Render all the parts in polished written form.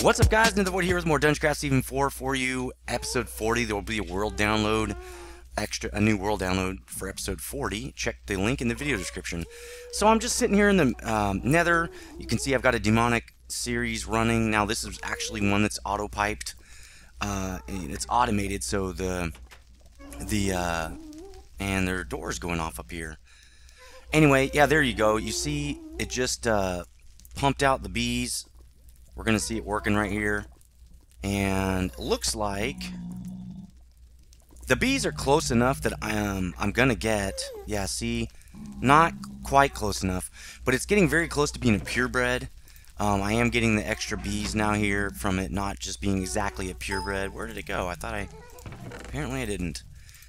What's up, guys? Nethervvoid here with more DungeCraft Season 4 for you. Episode 40, there will be a world download, a new world download for episode 40. Check the link in the video description. So I'm just sitting here in the nether. You can see I've got a demonic series running. Now this is actually one that's auto-piped. It's automated, so and their door's going off up here. Anyway, yeah, there you go. You see it just pumped out the bees. We're going to see it working right here. And it looks like the bees are close enough that I'm going to get, yeah, see, not quite close enough, but it's getting very close to being a purebred. I am getting the extra bees now here from it not just being exactly a purebred. Where did it go? Apparently I didn't.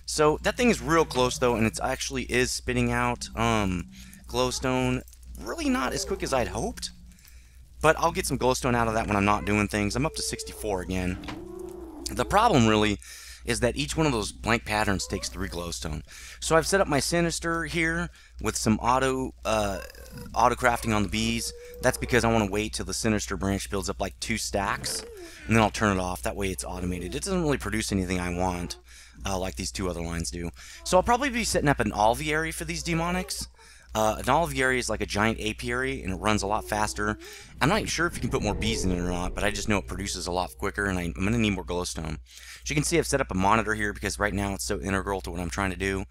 So that thing is real close though, and it actually is spitting out glowstone. Really not as quick as I'd hoped. But I'll get some glowstone out of that when I'm not doing things. I'm up to 64 again. The problem really is that each one of those blank patterns takes 3 glowstone. So I've set up my sinister here with some auto crafting on the bees. That's because I want to wait till the sinister branch builds up like 2 stacks, and then I'll turn it off. That way it's automated. It doesn't really produce anything I want like these 2 other lines do. So I'll probably be setting up an alveary for these demonics. An alveary is like a giant apiary, and it runs a lot faster. I'm not even sure if you can put more bees in it or not, but I just know it produces a lot quicker, and I'm going to need more glowstone. So you can see I've set up a monitor here because right now it's so integral to what I'm trying to do.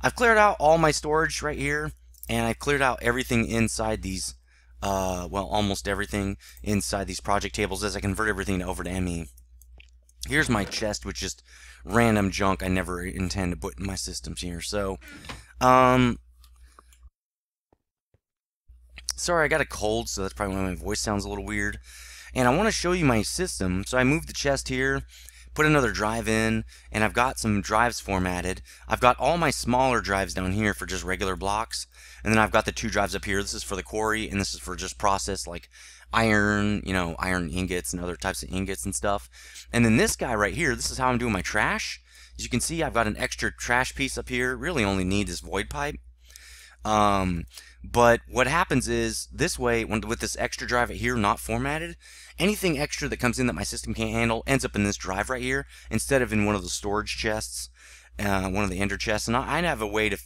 I've cleared out all my storage right here, and I've cleared out everything inside these, well, almost everything inside these project tables as I convert everything over to ME. Here's my chest with just random junk I never intend to put in my systems here. So, sorry, I got a cold, so that's probably why my voice sounds a little weird. And I want to show you my system. So I moved the chest here, put another drive in, and I've got some drives formatted. I've got all my smaller drives down here for just regular blocks, and then I've got the 2 drives up here. This is for the quarry, and this is for just process like iron, you know, iron ingots and other types of ingots and stuff. And then this guy right here, this is how I'm doing my trash. As you can see, I've got an extra trash piece up here. Really only need this void pipe. But what happens is, this way, with this extra drive right here not formatted, anything extra that comes in that my system can't handle ends up in this drive right here, instead of in one of the storage chests, one of the ender chests. And I have a way to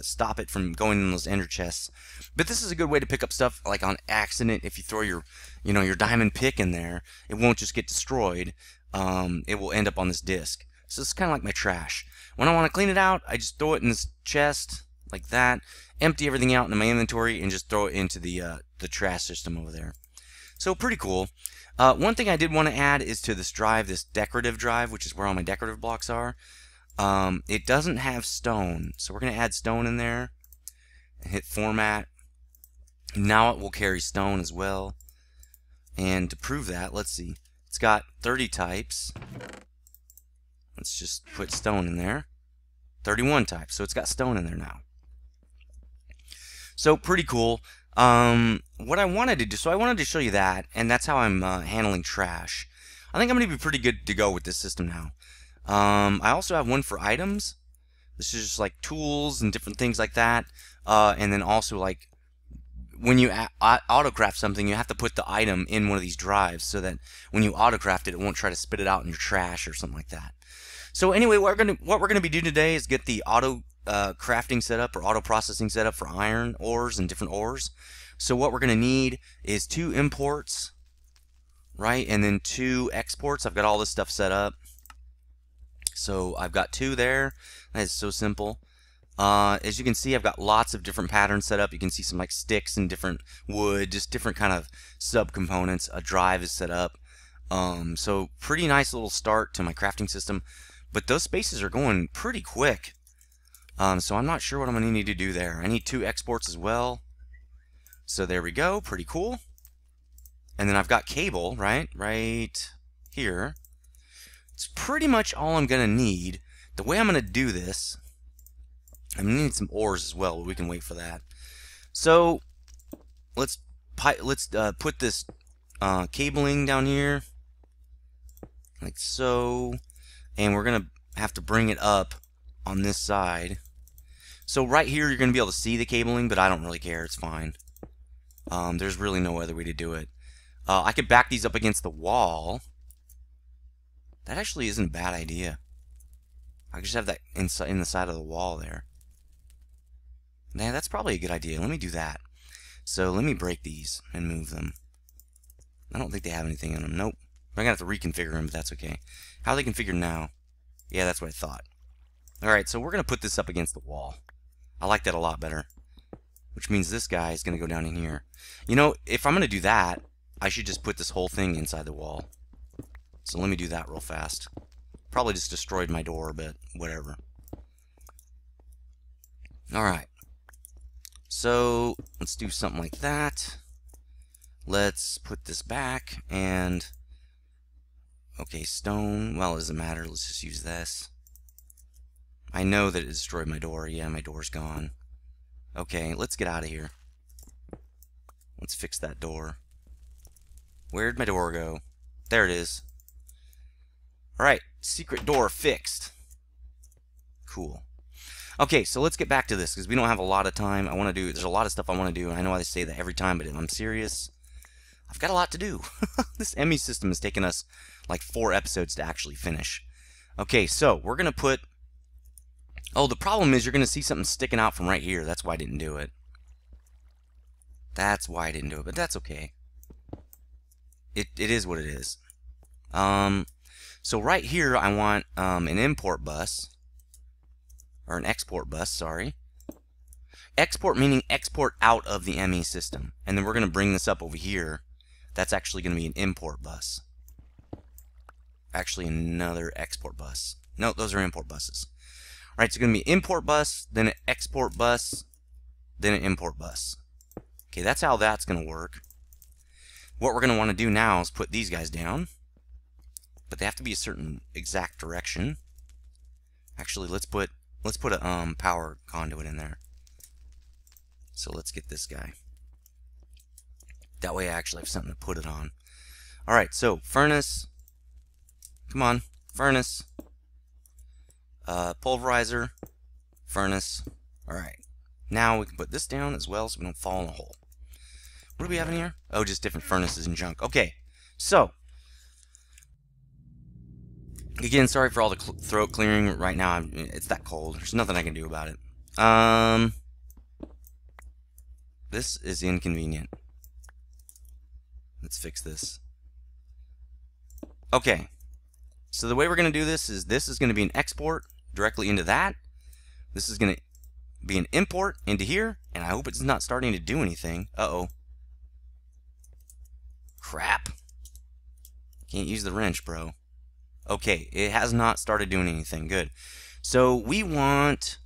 stop it from going in those ender chests. But this is a good way to pick up stuff like on accident. If you throw your, you know, your diamond pick in there, it won't just get destroyed. It will end up on this disc. So it's kind of like my trash. When I want to clean it out, I just throw it in this chest like that, empty everything out in my inventory, and just throw it into the trash system over there. So pretty cool. One thing I did want to add is to this drive, this decorative drive, which is where all my decorative blocks are. It doesn't have stone, so we're going to add stone in there and hit format. Now it will carry stone as well. And to prove that, let's see. It's got 30 types. Let's just put stone in there. 31 types, so it's got stone in there now. So pretty cool. What I wanted to do, so I wanted to show you that, and that's how I'm handling trash. I think I'm going to be pretty good to go with this system now. I also have one for items. This is just like tools and different things like that. And then also, like, when you autocraft something, you have to put the item in one of these drives so that when you autocraft it, it won't try to spit it out in your trash or something like that. So anyway, what we're gonna be doing today is get the auto crafting set up, or auto processing set up for iron ores and different ores. So what we're gonna need is 2 imports, right, and then 2 exports. I've got all this stuff set up. So I've got 2 there. That is so simple. As you can see, I've got lots of different patterns set up. You can see some like sticks and different wood, just different kind of subcomponents. A drive is set up. So pretty nice little start to my crafting system. But those spaces are going pretty quick. So I'm not sure what I'm going to need to do there. I need 2 exports as well. So there we go. Pretty cool. And then I've got cable, right here. It's pretty much all I'm going to need. The way I'm going to do this, I'm going to need some ores as well, but we can wait for that. So let's put this cabling down here, like so. And we're going to have to bring it up on this side. So right here you're going to be able to see the cabling, but I don't really care. It's fine. There's really no other way to do it. I could back these up against the wall. That actually isn't a bad idea. I could just have that in the side of the wall there. Yeah, that's probably a good idea. Let me do that. So let me break these and move them. I don't think they have anything in them. Nope. I'm going to have to reconfigure them, but that's okay. How are they configured now? Yeah, that's what I thought. Alright, so we're going to put this up against the wall. I like that a lot better. Which means this guy is going to go down in here. You know, if I'm going to do that, I should just put this whole thing inside the wall. So let me do that real fast. Probably just destroyed my door, but whatever. Alright. So, let's do something like that. Let's put this back, and... Okay, stone. Well, it doesn't matter. Let's just use this. I know that it destroyed my door. Yeah, my door's gone. Okay, let's get out of here. Let's fix that door. Where'd my door go? There it is. Alright, secret door fixed. Cool. Okay, so let's get back to this, because we don't have a lot of time. There's a lot of stuff I want to do, and I know I say that every time, but I'm serious. I've got a lot to do. This ME system has taken us like 4 episodes to actually finish. Okay, so we're going to put... Oh, the problem is you're going to see something sticking out from right here. That's why I didn't do it. That's why I didn't do it, but that's okay. It is what it is. So right here I want an import bus. Or an export bus, sorry. Export meaning export out of the ME system. And then we're going to bring this up over here. That's actually going to be an import bus. Actually another export bus. No, those are import buses. Alright, so it's going to be import bus, then an export bus, then an import bus. Okay, that's how that's going to work. What we're going to want to do now is put these guys down. But they have to be a certain exact direction. Actually, let's put a power conduit in there. So let's get this guy. That way I actually have something to put it on. Alright, so furnace. Come on, furnace. Pulverizer. Furnace. Alright. Now we can put this down as well so we don't fall in a hole. What do we have in here? Oh, just different furnaces and junk. Okay, so. Again, sorry for all the throat clearing right now. It's that cold. There's nothing I can do about it. This is inconvenient. Let's fix this. Okay. So the way we're going to do this is going to be an export directly into that. This is going to be an import into here. And I hope it's not starting to do anything. Uh-oh. Crap. Can't use the wrench, bro. Okay, it has not started doing anything. Good. So we want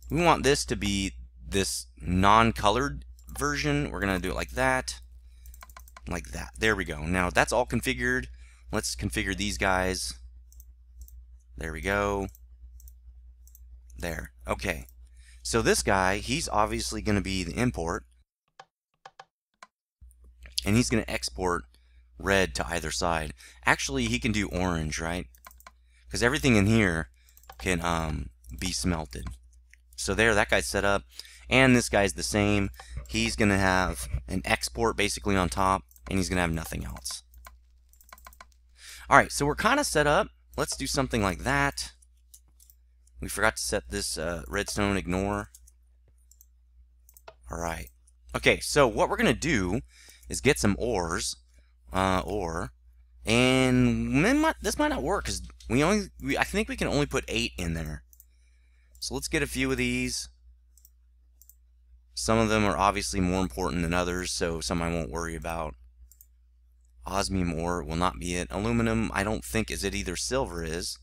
this to be this non-colored version. We're gonna do it like that. Like that. There we go. Now that's all configured. Let's configure these guys. There we go. There. Okay. So this guy, he's obviously gonna be the import. And he's gonna export red to either side. Actually, he can do orange, right? Because everything in here can be smelted. So there, that guy's set up. And this guy's the same. He's going to have an export basically on top, and he's going to have nothing else. Alright, so we're kind of set up. Let's do something like that. We forgot to set this redstone ignore. Alright. Okay, so what we're going to do is get some ores. And this might not work because I think we can only put 8 in there. So let's get a few of these. Some of them are obviously more important than others, so some I won't worry about. Osmium ore will not be it. Aluminum, I don't think is it either. Silver is.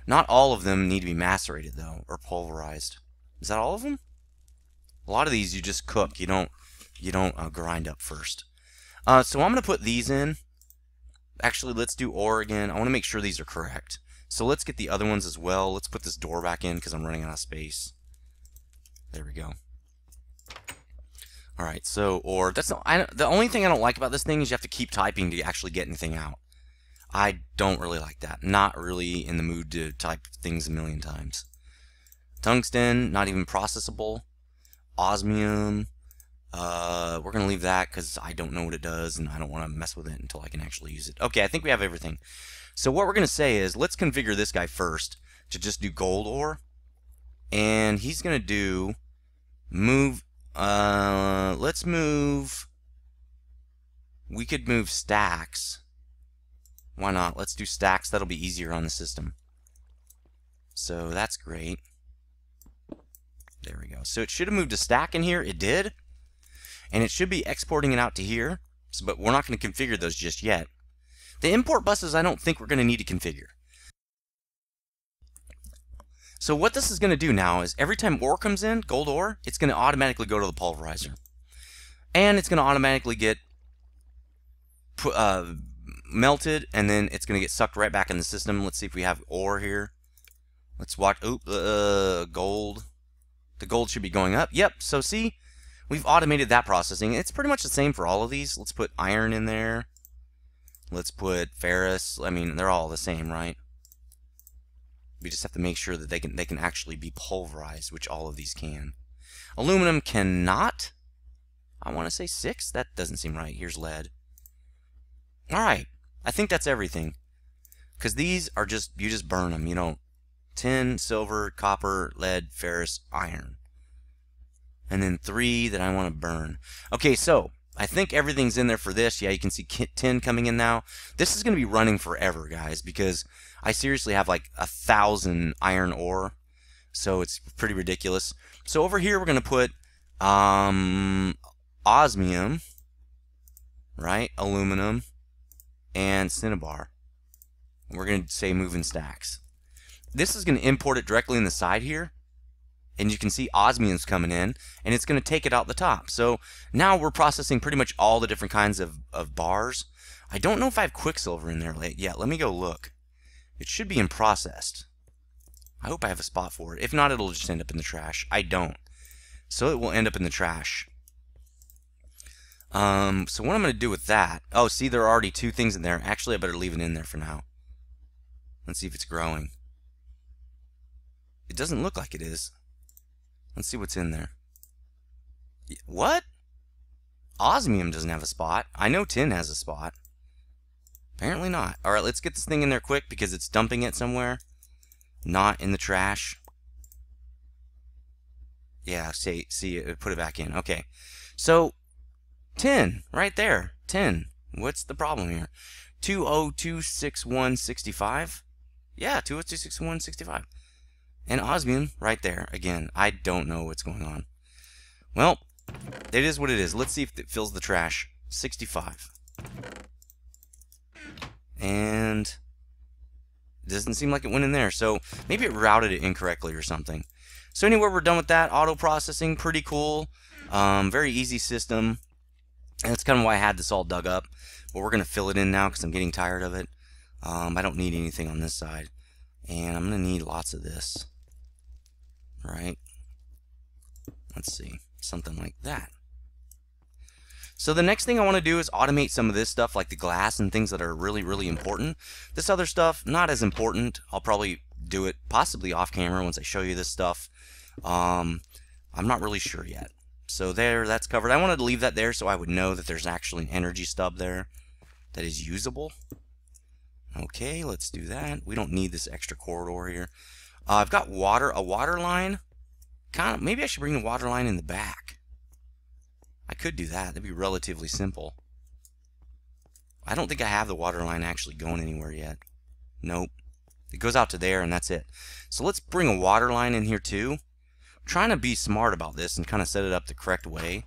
Not all of them need to be macerated though, or pulverized. Is that all of them? A lot of these you just cook. You don't grind up first. So I'm going to put these in. Actually, let's do ore again. I want to make sure these are correct. So let's get the other ones as well. Let's put this door back in because I'm running out of space. There we go. Alright, so ore. The only thing I don't like about this thing is you have to keep typing to actually get anything out. I don't really like that. Not really in the mood to type things a million times. Tungsten, not even processable. Osmium. We're going to leave that because I don't know what it does and I don't want to mess with it until I can actually use it. Okay, I think we have everything. So what we're going to say is, let's configure this guy first to just do gold ore. And he's going to do move, let's move, we could move stacks. Why not? Let's do stacks. That'll be easier on the system. So that's great. There we go. So it should have moved a stack in here. It did. And it should be exporting it out to here. So, but we're not going to configure those just yet. The import buses I don't think we're going to need to configure. So what this is going to do now is every time ore comes in, gold ore, it's going to automatically go to the pulverizer. And it's going to automatically get melted, and then it's going to get sucked right back in the system. Let's see if we have ore here. Let's watch. Gold. The gold should be going up. Yep, so see, we've automated that processing. It's pretty much the same for all of these. Let's put iron in there. Let's put ferrous. I mean, they're all the same, right? We just have to make sure that they can actually be pulverized, which all of these can. Aluminum cannot. I want to say 6. That doesn't seem right. Here's lead. Alright, I think that's everything. Because these are just, you just burn them. You don't. Tin, silver, copper, lead, ferrous, iron. And then 3 that I want to burn. Okay, so I think everything's in there for this. Yeah, you can see tin coming in now. This is going to be running forever, guys, because I seriously have like 1,000 iron ore. So it's pretty ridiculous. So over here we're going to put osmium, right? Aluminum and cinnabar. And we're going to say move in stacks. This is going to import it directly in the side here. And you can see osmium's coming in, and it's going to take it out the top. So now we're processing pretty much all the different kinds of bars. I don't know if I have quicksilver in there yet. Let me go look. It should be in processed. I hope I have a spot for it. If not, it'll just end up in the trash. I don't. So it will end up in the trash. So what I'm going to do with that... Oh, see, there are already 2 things in there. Actually, I better leave it in there for now. Let's see if it's growing. It doesn't look like it is. Let's see what's in there. What? Osmium doesn't have a spot. I know tin has a spot. Apparently not. Alright, let's get this thing in there quick because it's dumping it somewhere. Not in the trash. Yeah, see it, put it back in. Okay. So, tin, right there. Tin. What's the problem here? 2026165? Yeah, 2026165. And osmium right there. Again, I don't know what's going on. Well, it is what it is. Let's see if it fills the trash. 65. And it doesn't seem like it went in there. So maybe it routed it incorrectly or something. So anyway, we're done with that. Auto processing, pretty cool. Very easy system. And that's kind of why I had this all dug up. But we're going to fill it in now because I'm getting tired of it. I don't need anything on this side. And I'm going to need lots of this. Right? Let's see. Something like that. So the next thing I want to do is automate some of this stuff, like the glass and things that are really, really important. This other stuff, not as important. I'll probably do it possibly off camera once I show you this stuff. I'm not really sure yet. So there, that's covered. I wanted to leave that there so I would know that there's actually an energy stub there that is usable. Okay, let's do that. We don't need this extra corridor here. I've got a water line. Maybe I should bring the water line in the back. I could do that. That'd be relatively simple. I don't think I have the water line actually going anywhere yet. Nope. It goes out to there and that's it. So let's bring a water line in here too. I'm trying to be smart about this and kind of set it up the correct way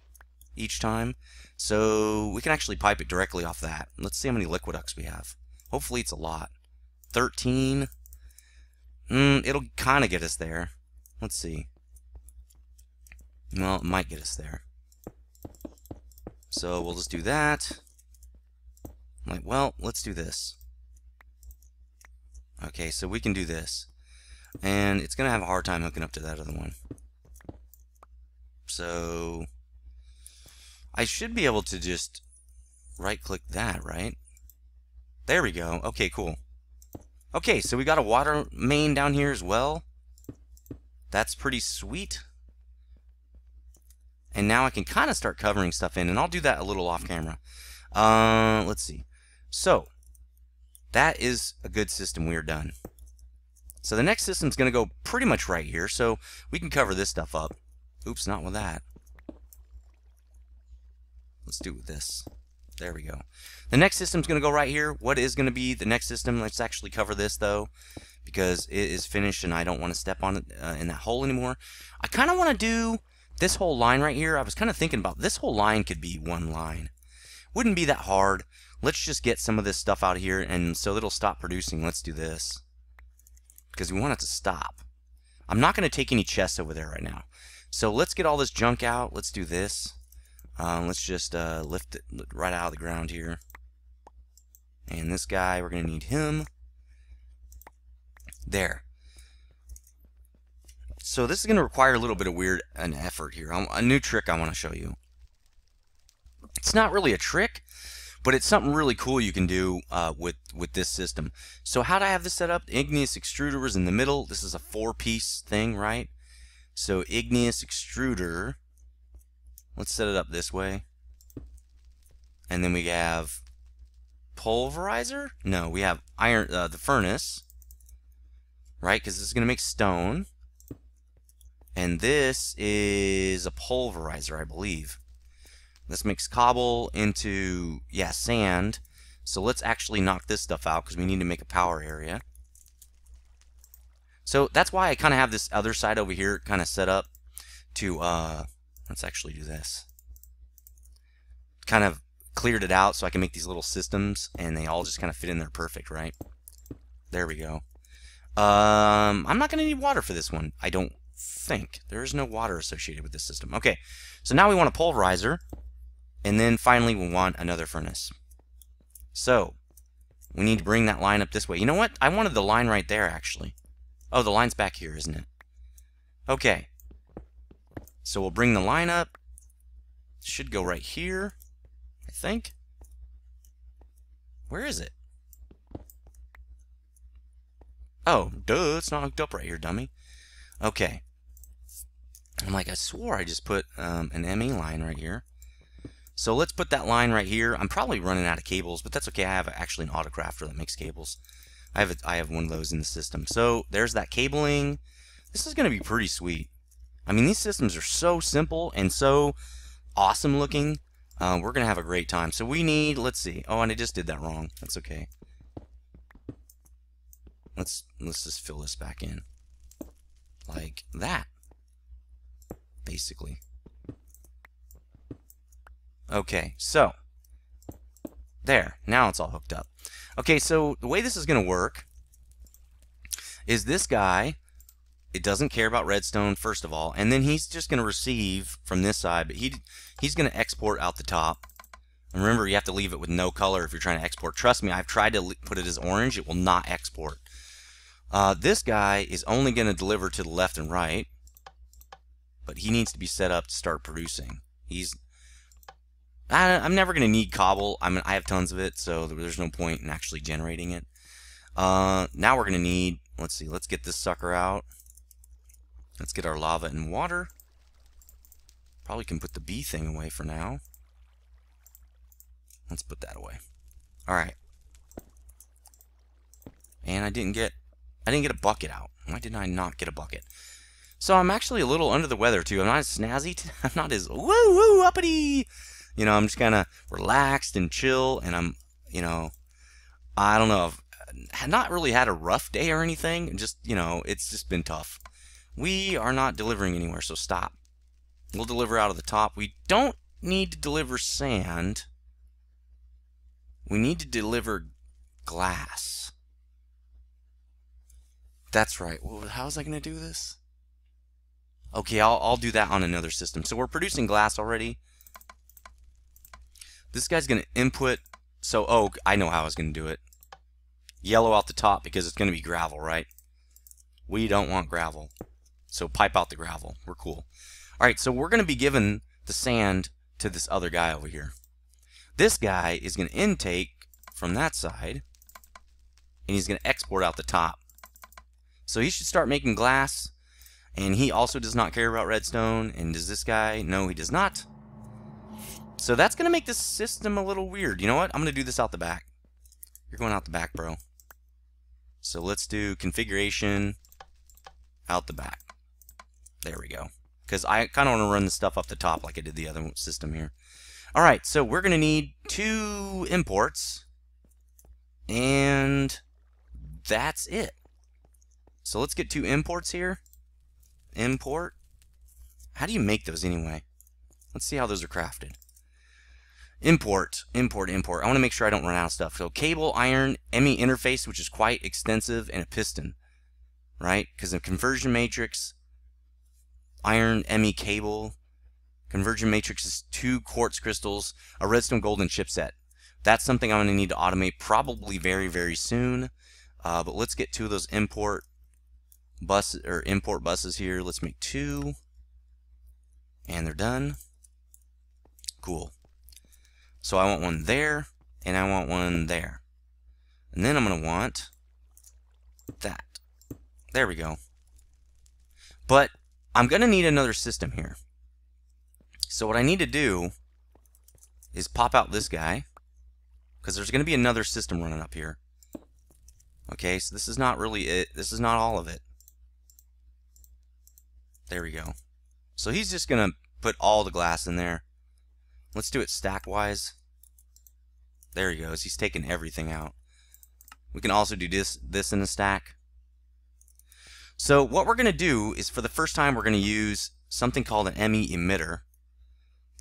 each time. So we can actually pipe it directly off that. Let's see how many liquiducts we have. Hopefully it's a lot. 13. It'll kind of get us there. Let's see. Well, it might get us there. So we'll just do that. Like, well, let's do this. Okay, so we can do this. And it's going to have a hard time hooking up to that other one. So I should be able to just right-click that, right? There we go. Okay, cool. Okay, so we got a water main down here as well. That's pretty sweet. and now I can kind of start covering stuff in, and I'll do that a little off camera. Let's see. So that is a good system. We are done. So the next system is going to go pretty much right here, so we can cover this stuff up. Oops, not with that. Let's do it with this. There we go. The next system is going to go right here. What is going to be the next system? Let's actually cover this, though, because it is finished, and I don't want to step on it in that hole anymore. I kind of want to do this whole line right here. I was kind of thinking about this whole line could be one line. Wouldn't be that hard. Let's just get some of this stuff out of here, and so it'll stop producing. Let's do this, because we want it to stop. I'm not going to take any chests over there right now. So let's get all this junk out. Let's do this. Let's just lift it right out of the ground here. And this guy, we're going to need him. There. So this is going to require a little bit of an effort here. A new trick I want to show you. It's not really a trick, but it's something really cool you can do with this system. So how do I have this set up? The igneous extruder was in the middle. This is a 4-piece thing, right? So igneous extruder. Let's set it up this way. And then we have pulverizer? No, we have iron, the furnace, right? Because this is going to make stone. And this is a pulverizer, I believe. This makes cobble into, yeah, sand. So let's actually knock this stuff out because we need to make a power area. So that's why I kind of have this other side over here kind of set up to, let's actually do this. Kind of cleared it out so I can make these little systems and they all just kind of fit in there perfect, right? There we go. I'm not going to need water for this one. I don't think. There is no water associated with this system. Okay, so now we want a pulverizer. And then finally we want another furnace. So we need to bring that line up this way. You know what? I wanted the line right there actually. Oh, the line's back here, isn't it? Okay. So we'll bring the line up. It should go right here, I think. Where is it? Oh, duh, it's not hooked up right here, dummy. Okay. I'm like, I swore I just put an ME line right here. So let's put that line right here. I'm probably running out of cables, but that's okay. I have actually an autocrafter that makes cables. I have one of those in the system. So there's that cabling. This is going to be pretty sweet. I mean, these systems are so simple and so awesome looking. We're going to have a great time. So we need, let's see. Oh, and I just did that wrong. That's okay. Let's just fill this back in. Like that. Basically. Okay, so there, now it's all hooked up. Okay, so the way this is going to work is this guy, it doesn't care about redstone first of all, and then he's just going to receive from this side, but he's going to export out the top. And remember, you have to leave it with no color if you're trying to export. Trust me, I've tried to put it as orange, it will not export. This guy is only going to deliver to the left and right, but he needs to be set up to start producing. I'm never going to need cobble. I mean, I have tons of it, so there's no point in actually generating it. Now we're going to need, let's see, let's get this sucker out. Let's get our lava and water. Probably can put the bee thing away for now. Let's put that away. Alright. And I didn't get a bucket out. Why didn't I not get a bucket? So I'm actually a little under the weather too. I'm not as snazzy. I'm not as woo uppity. You know, I'm just kind of relaxed and chill, and I'm, you know, I don't know, I've not really had a rough day or anything. Just, you know, it's just been tough. We are not delivering anywhere, so stop. We'll deliver out of the top. We don't need to deliver sand. We need to deliver glass. That's right. Well, how was I going to do this? Okay, I'll do that on another system. So we're producing glass already. This guy's going to input, so, oh, I know how I was going to do it. Yellow out the top because it's going to be gravel, right? We don't want gravel. So pipe out the gravel. We're cool. Alright, so we're going to be giving the sand to this other guy over here. This guy is going to intake from that side, and he's going to export out the top. So he should start making glass, And he also does not care about redstone. And does this guy? No, he does not. So that's going to make this system a little weird. You know what? I'm going to do this out the back. You're going out the back, bro. So let's do configuration out the back. There we go. Because I kind of want to run the stuff up the top like I did the other system here. Alright, so we're going to need 2 imports. And that's it. So let's get 2 imports here. Import. How do you make those anyway? Let's see how those are crafted. Import, import, import. I want to make sure I don't run out of stuff. So cable, iron, ME interface, which is quite extensive, and a piston. Right? Because a conversion matrix, iron, ME cable, conversion matrix is 2 quartz crystals, a redstone golden chipset. That's something I'm going to need to automate probably very, very soon. But let's get 2 of those import buses here. Let's make 2. And they're done. Cool. So I want one there, and I want one there. And then I'm going to want that. There we go. But I'm going to need another system here. So what I need to do is pop out this guy, because there's going to be another system running up here. Okay, so this is not really it. This is not all of it. There we go. So he's just going to put all the glass in there. Let's do it stack-wise. There he goes. He's taking everything out. We can also do this in a stack. So what we're going to do is, for the first time, we're going to use something called an ME emitter.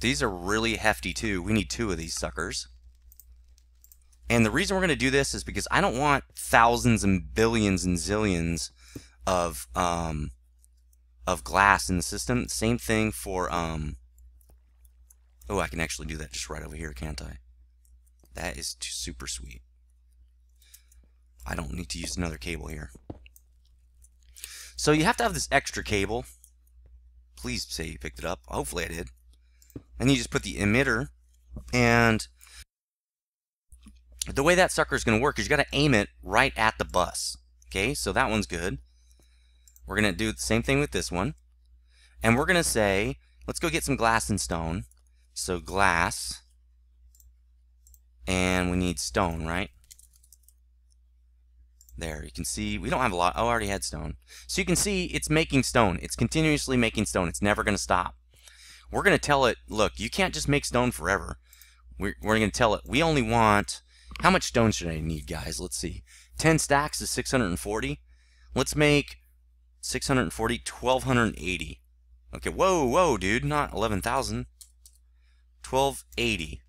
These are really hefty too. We need 2 of these suckers. And the reason we're going to do this is because I don't want thousands and billions and zillions of glass in the system. Same thing for oh, I can actually do that just right over here, can't I? That is super sweet. I don't need to use another cable here. So you have to have this extra cable. Please say you picked it up. Hopefully I did. And you just put the emitter, and the way that sucker is going to work is you got to aim it right at the bus. Okay, so that one's good. We're going to do the same thing with this one. And we're going to say, let's go get some glass and stone. So glass, and we need stone, right? There, you can see we don't have a lot. Oh, I already had stone. So you can see it's making stone. It's continuously making stone. It's never going to stop. We're going to tell it, look, you can't just make stone forever. We're going to tell it, we only want, how much stone should I need, guys? Let's see. 10 stacks is 640. Let's make 640, 1280. Okay, whoa, dude, not 11,000. 1280.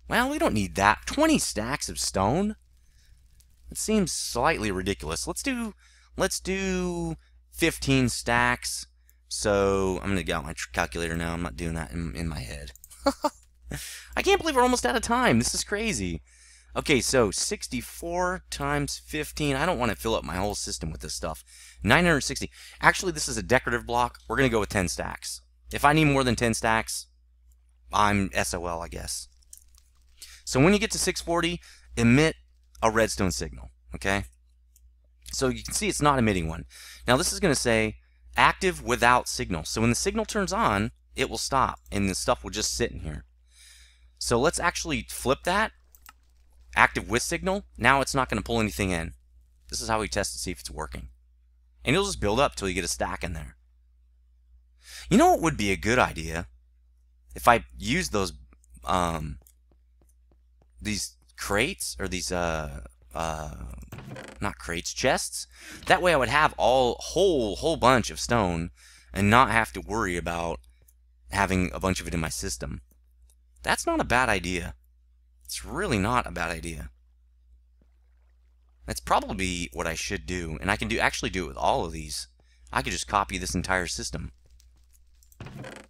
Well, we don't need that. 20 stacks of stone? It seems slightly ridiculous. Let's do 15 stacks. So I'm going to get out my calculator now. I'm not doing that in my head. I can't believe we're almost out of time. This is crazy. Okay, so 64 times 15. I don't want to fill up my whole system with this stuff. 960. Actually, this is a decorative block. We're going to go with 10 stacks. If I need more than 10 stacks, I'm SOL, I guess. So when you get to 640, emit a redstone signal. Okay? So you can see it's not emitting one. Now this is going to say active without signal. So when the signal turns on, it will stop, and the stuff will just sit in here. So let's actually flip that. Active with signal. Now it's not going to pull anything in. This is how we test to see if it's working. And it'll just build up till you get a stack in there. You know what would be a good idea? If I use those these crates, or these not crates, chests. That way I would have whole bunch of stone and not have to worry about having a bunch of it in my system. That's not a bad idea. It's really not a bad idea. That's probably what I should do, and I can actually do it with all of these. I could just copy this entire system.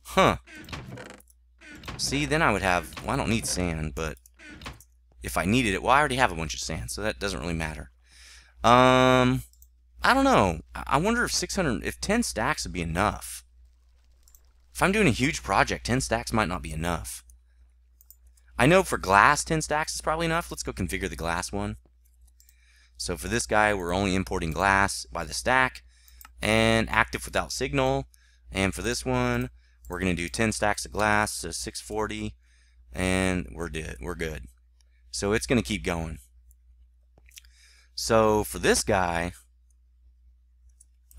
Huh. See, then I would have, well, I don't need sand, but if I needed it, well, I already have a bunch of sand, so that doesn't really matter. I don't know. I wonder if 10 stacks would be enough. If I'm doing a huge project, 10 stacks might not be enough. I know for glass, 10 stacks is probably enough. Let's go configure the glass one. So for this guy, we're only importing glass by the stack. and active without signal. And for this one, we're going to do 10 stacks of glass, so 640, and we're good. So it's going to keep going. So for this guy,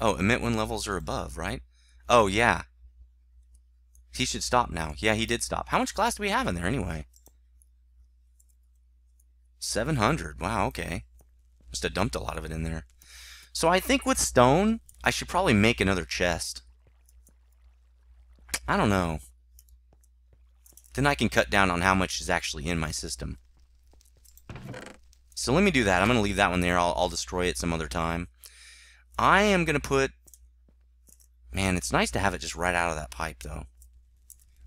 oh, emit when levels are above, right? Oh, yeah. He should stop now. Yeah, he did stop. How much glass do we have in there anyway? 700. Wow, okay. Must have dumped a lot of it in there. So I think with stone, I should probably make another chest. I don't know. Then I can cut down on how much is actually in my system. So let me do that. I'm going to leave that one there. I'll destroy it some other time. I am going to put... Man, it's nice to have it just right out of that pipe, though.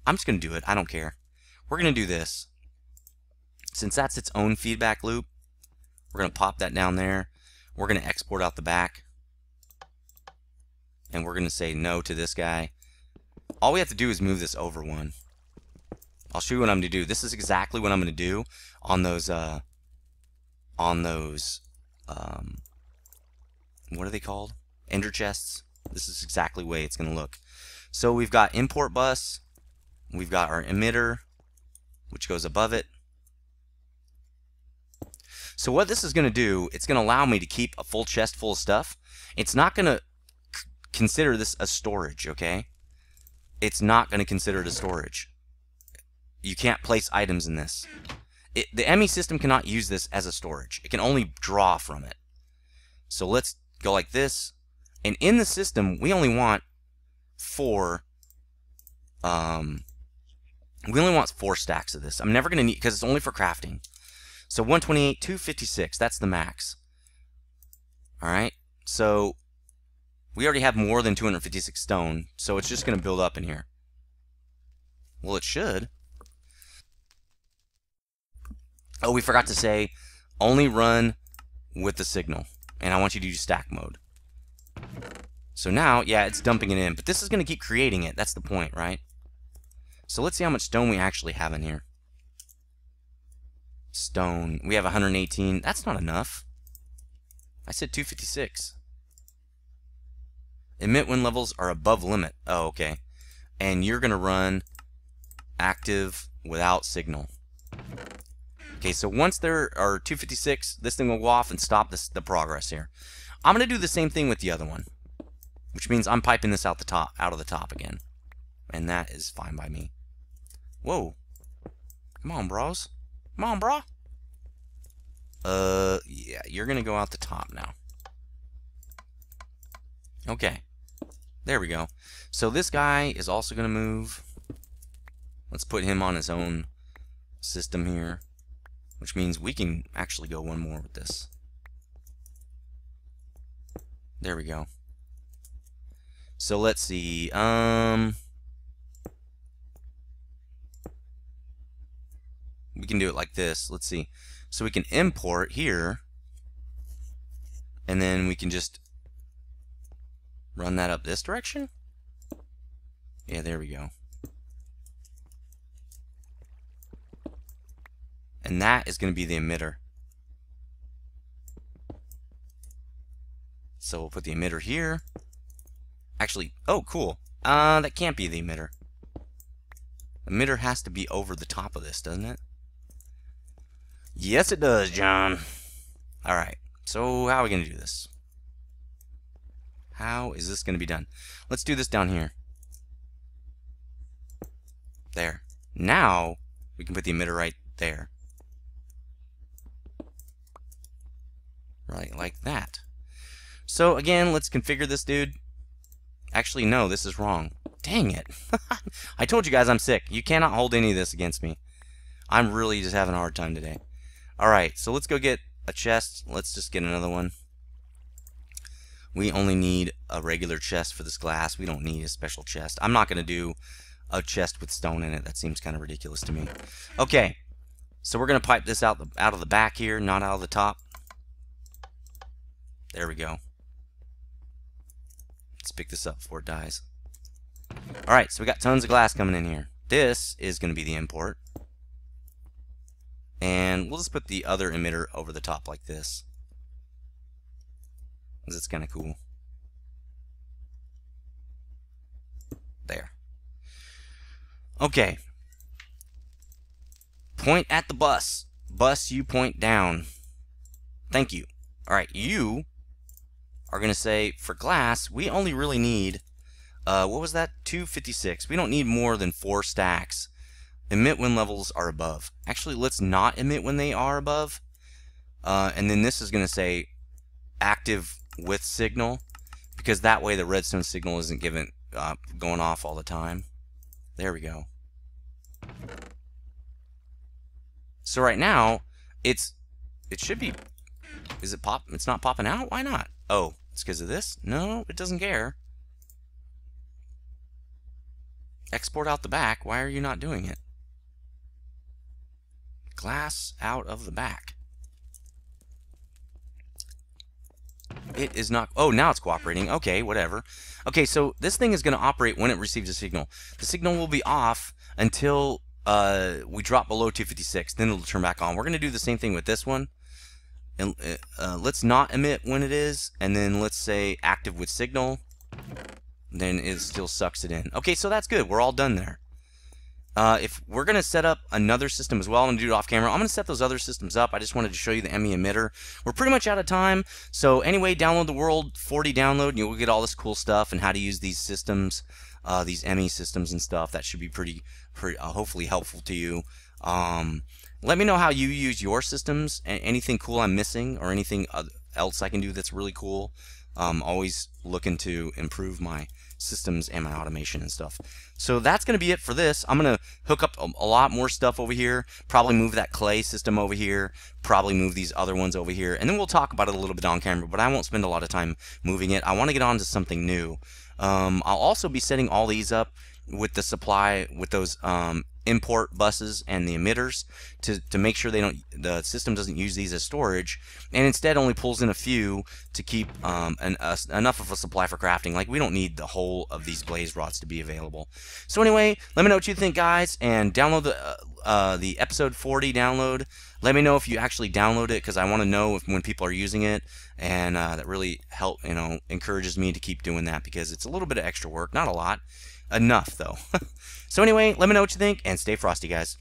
I'm just going to do it. I don't care. We're going to do this. Since that's its own feedback loop, we're going to pop that down there. We're going to export out the back. And we're going to say no to this guy. All we have to do is move this over one. I'll show you what I'm going to do. This is exactly what I'm going to do on those, what are they called? Ender chests. This is exactly the way it's going to look. So we've got import bus. We've got our emitter, which goes above it. So what this is going to do, it's going to allow me to keep a full chest full of stuff. It's not going to consider this a storage, okay? It's not going to consider it a storage. You can't place items in this. The ME system cannot use this as a storage. It can only draw from it. So let's go like this. And in the system, we only want 4. We only want 4 stacks of this. I'm never going to need, because it's only for crafting. So 128, 256, that's the max. Alright, so we already have more than 256 stone, so it's just going to build up in here. Well, it should. Oh, we forgot to say, only run with the signal. And I want you to use stack mode. So now, yeah, it's dumping it in, but this is going to keep creating it. That's the point, right? So let's see how much stone we actually have in here. Stone. We have 118. That's not enough. I said 256. Emit when levels are above limit. Oh, okay. And you're going to run active without signal. Okay, so once there are 256, this thing will go off and stop the progress here. I'm going to do the same thing with the other one, which means I'm piping this out of the top again. And that is fine by me. Whoa. Come on, bros. Come on, bro. Yeah, you're going to go out the top now. Okay. There we go. So this guy is also going to move. Let's put him on his own system here, which means we can actually go one more with this. There we go. So let's see. We can do it like this. Let's see. So we can import here, and then we can just run that up this direction. Yeah, there we go. And that is going to be the emitter. So we'll put the emitter here. Actually, oh, cool. That can't be the emitter. Emitter has to be over the top of this, doesn't it? Yes, it does, John. Alright, so how are we going to do this? How is this going to be done? Let's do this down here. There. Now, we can put the emitter right there. Right, like that. So, again, let's configure this dude. Actually, no, this is wrong. Dang it. I told you guys I'm sick. You cannot hold any of this against me. I'm really just having a hard time today. Alright, so let's go get a chest. Let's just get another one. We only need a regular chest for this glass. We don't need a special chest. I'm not going to do a chest with stone in it. That seems kind of ridiculous to me. Okay, so we're going to pipe this out of the back here, not out of the top. There we go. Let's pick this up before it dies. Alright, so we got tons of glass coming in here. This is going to be the import. And we'll just put the other emitter over the top like this, because it's kind of cool. There. Okay. Point at the bus. Bus, you point down. Thank you. Alright, you are going to say, for glass, we only really need, what was that? 256. We don't need more than 4 stacks. Emit when levels are above. Actually, let's not emit when they are above. And then this is going to say active with signal, because that way the redstone signal isn't going off all the time. There we go. So right now, it should be, is it pop? It's not popping out? Why not? Oh, it's because of this? No, it doesn't care. Export out the back. Why are you not doing it? Glass out of the back. It is not. Oh, now it's cooperating. Okay, whatever. Okay, so this thing is going to operate when it receives a signal. The signal will be off until we drop below 256. Then it'll turn back on. We're going to do the same thing with this one. And let's not emit when it is, and then let's say active with signal. Then it still sucks it in. Okay, so that's good. We're all done there. If we're going to set up another system as well, I'm going to do it off camera. I'm going to set those other systems up. I just wanted to show you the ME emitter. We're pretty much out of time. So anyway, download the World 40 download, and you'll get all this cool stuff and how to use these systems, these ME systems and stuff. That should be pretty hopefully helpful to you. Let me know how you use your systems. Anything cool I'm missing, or anything else I can do that's really cool. Always looking to improve my systems and my automation and stuff. So that's going to be it for this. I'm going to hook up a lot more stuff over here, probably move that clay system over here, probably move these other ones over here, and then we'll talk about it a little bit on camera, but I won't spend a lot of time moving it. I want to get on to something new. I'll also be setting all these up with the supply, with those import buses and the emitters to make sure the system doesn't use these as storage, and instead only pulls in a few to keep enough of a supply for crafting. Like, we don't need the whole of these blaze rods to be available. So anyway, let me know what you think, guys, and download the episode 40 download. Let me know if you actually download it, because I want to know when people are using it, and that really encourages me to keep doing that, because it's a little bit of extra work, not a lot. Enough, though. So anyway, let me know what you think, and stay frosty, guys.